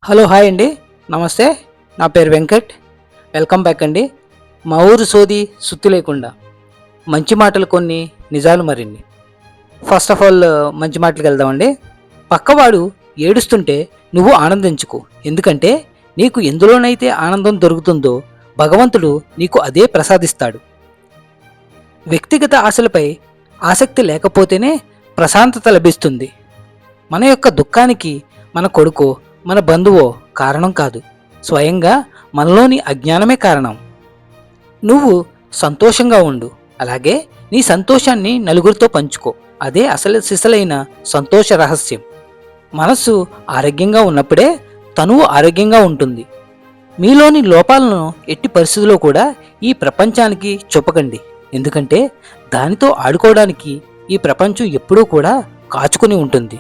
Hello hi అండి. నమస్తే. నా పేరు వెంకట్. వెల్కమ్ బ్యాక్ అండి. మా ఊరు సోది సుత్తి లేకుండా మంచి మాటలు కొన్ని, నిజాలు మరిన్ని. ఫస్ట్ ఆఫ్ ఆల్ మంచి మాటలకు వెళ్దామండి. పక్కవాడు ఏడుస్తుంటే నువ్వు ఆనందించుకో, ఎందుకంటే నీకు ఎందులోనైతే ఆనందం దొరుకుతుందో భగవంతుడు నీకు అదే ప్రసాదిస్తాడు. వ్యక్తిగత ఆశలపై ఆసక్తి లేకపోతేనే ప్రశాంతత లభిస్తుంది. మన యొక్క దుఃఖానికి మన కొడుకో మన బంధువో కారణం కాదు, స్వయంగా మనలోని అజ్ఞానమే కారణం. నువ్వు సంతోషంగా ఉండు, అలాగే నీ సంతోషాన్ని నలుగురితో పంచుకో. అదే అసలు సిసలైన సంతోష రహస్యం. మనస్సు ఆరోగ్యంగా ఉన్నప్పుడే తనువు ఆరోగ్యంగా ఉంటుంది. మీలోని లోపాలను ఎట్టి పరిస్థితుల్లో కూడా ఈ ప్రపంచానికి చూపకండి, ఎందుకంటే దానితో ఆడుకోవడానికి ఈ ప్రపంచం ఎప్పుడూ కూడా కాచుకుని ఉంటుంది.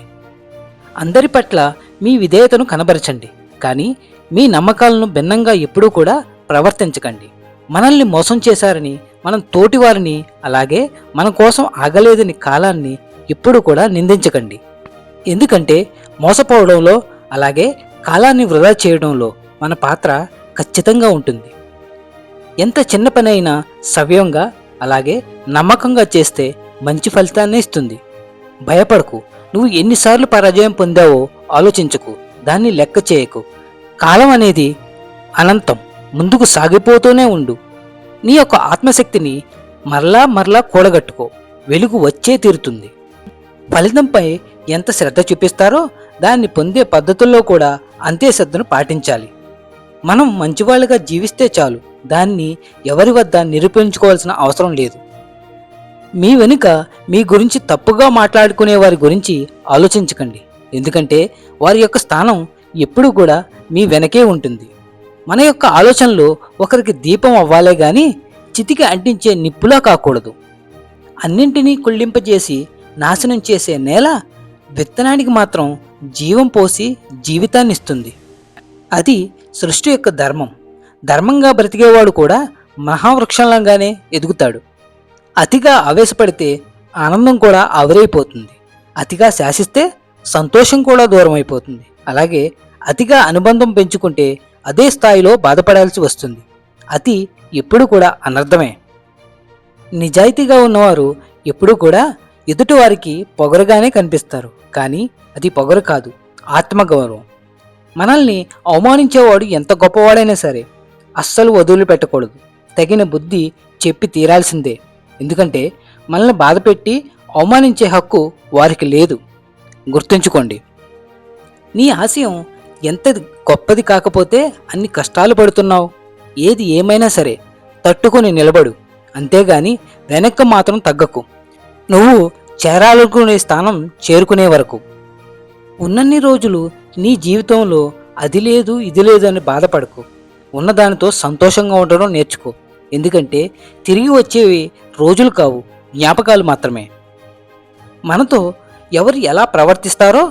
అందరి పట్ల మీ విధేయతను కనబరచండి, కానీ మీ నమ్మకాలను భిన్నంగా ఎప్పుడూ కూడా ప్రవర్తించకండి. మనల్ని మోసం చేశారని మనం తోటివారిని, అలాగే మన కోసం ఆగలేదని కాలాన్ని ఎప్పుడూ కూడా నిందించకండి. ఎందుకంటే మోసపోవడంలో, అలాగే కాలాన్ని వృధా చేయడంలో మన పాత్ర ఖచ్చితంగా ఉంటుంది. ఎంత చిన్న పని అయినా సవ్యంగా, అలాగే నమ్మకంగా చేస్తే మంచి ఫలితాన్ని ఇస్తుంది. భయపడకు. నువ్వు ఎన్నిసార్లు పరాజయం పొందావో ఆలోచించకు, దాన్ని లెక్క చేయకు. కాలం అనేది అనంతం, ముందుకు సాగిపోతూనే ఉండు. నీ యొక్క ఆత్మశక్తిని మరలా మరలా కూడగట్టుకో, వెలుగు వచ్చే తీరుతుంది. ఫలితంపై ఎంత శ్రద్ధ చూపిస్తారో దాన్ని పొందే పద్ధతుల్లో కూడా అంతే శ్రద్ధను పాటించాలి. మనం మంచివాళ్ళుగా జీవిస్తే చాలు, దాన్ని ఎవరి వద్ద నిరూపించుకోవాల్సిన అవసరం లేదు. మీ వెనుక మీ గురించి తప్పుగా మాట్లాడుకునే వారి గురించి ఆలోచించకండి, ఎందుకంటే వారి యొక్క స్థానం ఎప్పుడూ కూడా మీ వెనకే ఉంటుంది. మన యొక్క ఆలోచనలు ఒకరికి దీపం అవ్వాలే గాని చితికి అంటించే నిప్పులా కాకూడదు. అన్నింటినీ కుళ్ళింపజేసి నాశనం చేసే నేల విత్తనానికి మాత్రం జీవం పోసి జీవితాన్ని ఇస్తుంది. అది సృష్టి యొక్క ధర్మం. ధర్మంగా బ్రతికేవాడు కూడా మహావృక్షంలాగానే ఎదుగుతాడు. అతిగా ఆవేశపడితే ఆనందం కూడా ఆవిరైపోతుంది. అతిగా శాసిస్తే సంతోషం కూడా దూరం అయిపోతుంది. అలాగే అతిగా అనుబంధం పెంచుకుంటే అదే స్థాయిలో బాధపడాల్సి వస్తుంది. అతి ఎప్పుడు కూడా అనర్థమే. నిజాయితీగా ఉన్నవారు ఎప్పుడూ కూడా ఎదుటివారికి పొగరుగానే కనిపిస్తారు, కానీ అది పొగరు కాదు, ఆత్మగౌరవం. మనల్ని అవమానించేవాడు ఎంత గొప్పవాడైనా సరే అస్సలు వదిలిపెట్టకూడదు. తగిన బుద్ధి చెప్పి తీరాల్సిందే, ఎందుకంటే మనల్ని బాధపెట్టి అవమానించే హక్కు వారికి లేదు. గుర్తుంచుకోండి. నీ ఆశయం ఎంత గొప్పది కాకపోతే అన్ని కష్టాలు పడుతున్నావు. ఏది ఏమైనా సరే తట్టుకొని నిలబడు, అంతేగాని వెనక్కి మాత్రం తగ్గకు. నువ్వు చేరాలనుకునే స్థానం చేరుకునే వరకు. ఉన్నన్ని రోజులు నీ జీవితంలో అది లేదు ఇది లేదు అని బాధపడకు. ఉన్నదానితో సంతోషంగా ఉండడం నేర్చుకో, ఎందుకంటే తిరిగి వచ్చేవి రోజులు కావు, జ్ఞాపకాలు మాత్రమే. మనతో ఎవరు ఎలా ప్రవర్తిస్తారో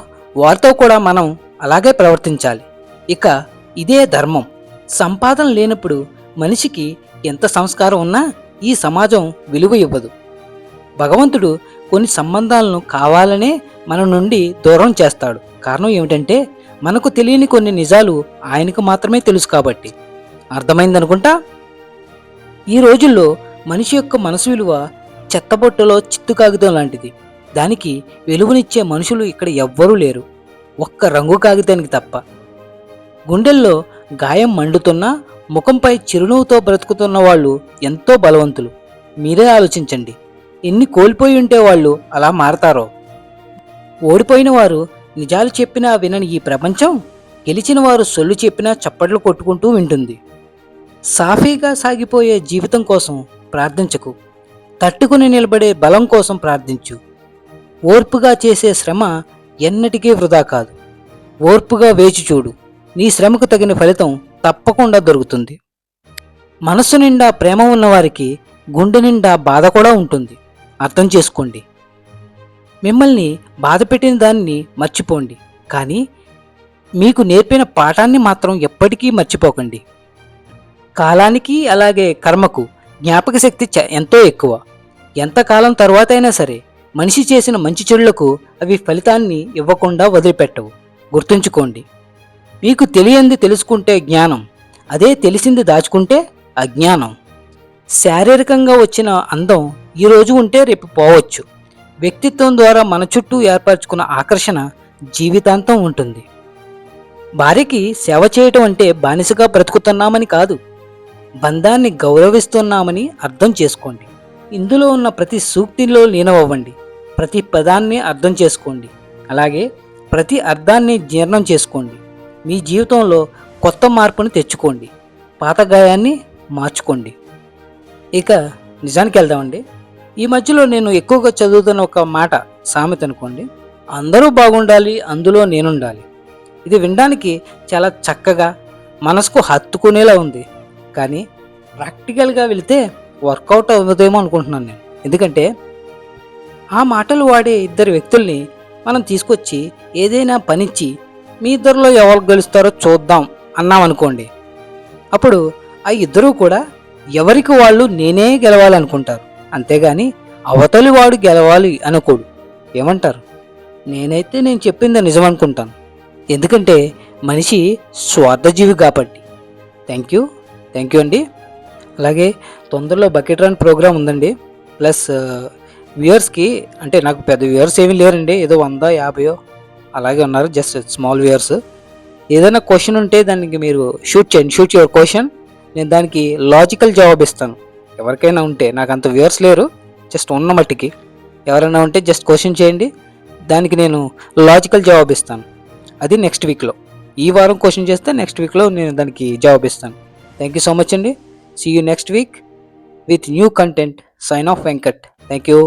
వారితో కూడా మనం అలాగే ప్రవర్తించాలి. ఇక ఇదే ధర్మం. సంపాదన లేనప్పుడు మనిషికి ఎంత సంస్కారం ఉన్నా ఈ సమాజం విలువ ఇవ్వదు. భగవంతుడు కొన్ని సంబంధాలను కావాలనే మన నుండి దూరం చేస్తాడు. కారణం ఏమిటంటే మనకు తెలియని కొన్ని నిజాలు ఆయనకు మాత్రమే తెలుసు కాబట్టి. అర్థమైందనుకుంటా. ఈ రోజుల్లో మనిషి యొక్క మనసు విలువ చెత్తబొట్టలో చిత్తు కాగితం లాంటిది. దానికి వెలుగునిచ్చే మనుషులు ఇక్కడ ఎవ్వరూ లేరు, ఒక్క రంగు కాగితానికి తప్ప. గుండెల్లో గాయం మండుతున్నా ముఖంపై చిరునవ్వుతో బ్రతుకుతున్న వాళ్ళు ఎంతో బలవంతులు. మీరే ఆలోచించండి, ఎన్ని కోల్పోయి ఉంటే వాళ్ళు అలా మారతారో. ఓడిపోయిన వారు నిజాలు చెప్పినా వినని ఈ ప్రపంచం గెలిచిన వారు సొల్లు చెప్పినా చప్పట్లు కొట్టుకుంటూ వింటుంది. సాఫీగా సాగిపోయే జీవితం కోసం ప్రార్థించకు, తట్టుకుని నిలబడే బలం కోసం ప్రార్థించు. ఓర్పుగా చేసే శ్రమ ఎన్నటికీ వృధా కాదు. ఓర్పుగా వేచి చూడు, నీ శ్రమకు తగిన ఫలితం తప్పకుండా దొరుకుతుంది. మనస్సు నిండా ప్రేమ ఉన్నవారికి గుండె నిండా బాధ కూడా ఉంటుంది. అర్థం చేసుకోండి. మిమ్మల్ని బాధ పెట్టిన దాన్ని మర్చిపోండి, కానీ మీకు నేర్పిన పాఠాన్ని మాత్రం ఎప్పటికీ మర్చిపోకండి. కాలానికి అలాగే కర్మకు జ్ఞాపక శక్తి ఎంతో ఎక్కువ. ఎంతకాలం తర్వాతైనా సరే మనిషి చేసిన మంచి చెడులకు అవి ఫలితాన్ని ఇవ్వకుండా వదిలిపెట్టవు. గుర్తుంచుకోండి. మీకు తెలియంది తెలుసుకుంటే జ్ఞానం, అదే తెలిసింది దాచుకుంటే అజ్ఞానం. శారీరకంగా వచ్చిన అందం ఈరోజు ఉంటే రేపు పోవచ్చు. వ్యక్తిత్వం ద్వారా మన చుట్టూ ఏర్పరచుకున్న ఆకర్షణ జీవితాంతం ఉంటుంది. భార్యకి సేవ చేయటం అంటే బానిసగా బ్రతుకుతున్నామని కాదు, బంధాన్ని గౌరవిస్తున్నామని అర్థం చేసుకోండి. ఇందులో ఉన్న ప్రతి సూక్తిలో లీనమవ్వండి. ప్రతి పదాన్ని అర్థం చేసుకోండి. అలాగే ప్రతి అర్థాన్ని జీర్ణం చేసుకోండి. మీ జీవితంలో కొత్త మార్పుని తెచ్చుకోండి. పాత గాయాన్ని మార్చుకోండి. ఇక నిజానికి వెళ్దామండి. ఈ మధ్యలో నేను ఎక్కువగా చదువుతున్న ఒక మాట, సామెత అనుకోండి, అందరూ బాగుండాలి, అందులో నేనుండాలి. ఇది వినడానికి చాలా చక్కగా మనసుకు హత్తుకునేలా ఉంది. కానీ ప్రాక్టికల్గా వెళితే వర్కౌట్ అవ్వదేమో అనుకుంటున్నాను నేను. ఎందుకంటే ఆ మాటలు వాడే ఇద్దరు వ్యక్తుల్ని మనం తీసుకొచ్చి ఏదైనా పనిచ్చి మీ ఇద్దరిలో ఎవరు గెలుస్తారో చూద్దాం అన్నామనుకోండి, అప్పుడు ఆ ఇద్దరూ కూడా ఎవరికి వాళ్ళు నేనే గెలవాలనుకుంటారు. అంతేగాని అవతలి వాడు గెలవాలి అనుకోడు. ఏమంటారు? నేనైతే నేను చెప్పింది నిజం అనుకుంటాను. ఎందుకంటే మనిషి స్వార్థజీవి కాబట్టి. థ్యాంక్ యూ అండి. అలాగే తొందరలో బకెట్ రన్ ప్రోగ్రామ్ ఉందండి. ప్లస్ వ్యూయర్స్కి, అంటే నాకు పెద్ద వ్యూయర్స్ ఏమీ లేరండి, ఏదో 100-50 అలాగే ఉన్నారు, జస్ట్ స్మాల్ వ్యూయర్స్. ఏదైనా క్వశ్చన్ ఉంటే దానికి మీరు షూట్ చేయండి, షూట్ యువర్ క్వశ్చన్. నేను దానికి లాజికల్ జవాబు ఇస్తాను. ఎవరికైనా ఉంటే, నాకు అంత వ్యూయర్స్ లేరు, జస్ట్ ఉన్న మట్టికి ఎవరైనా ఉంటే జస్ట్ క్వశ్చన్ చేయండి, దానికి నేను లాజికల్ జవాబు ఇస్తాను. అది నెక్స్ట్ వీక్లో. ఈ వారం క్వశ్చన్ చేస్తే నెక్స్ట్ వీక్లో నేను దానికి జవాబు ఇస్తాను. థ్యాంక్ యూ సో మచ్ అండి. See you next week with new content. Sign off, Venkat. Thank you.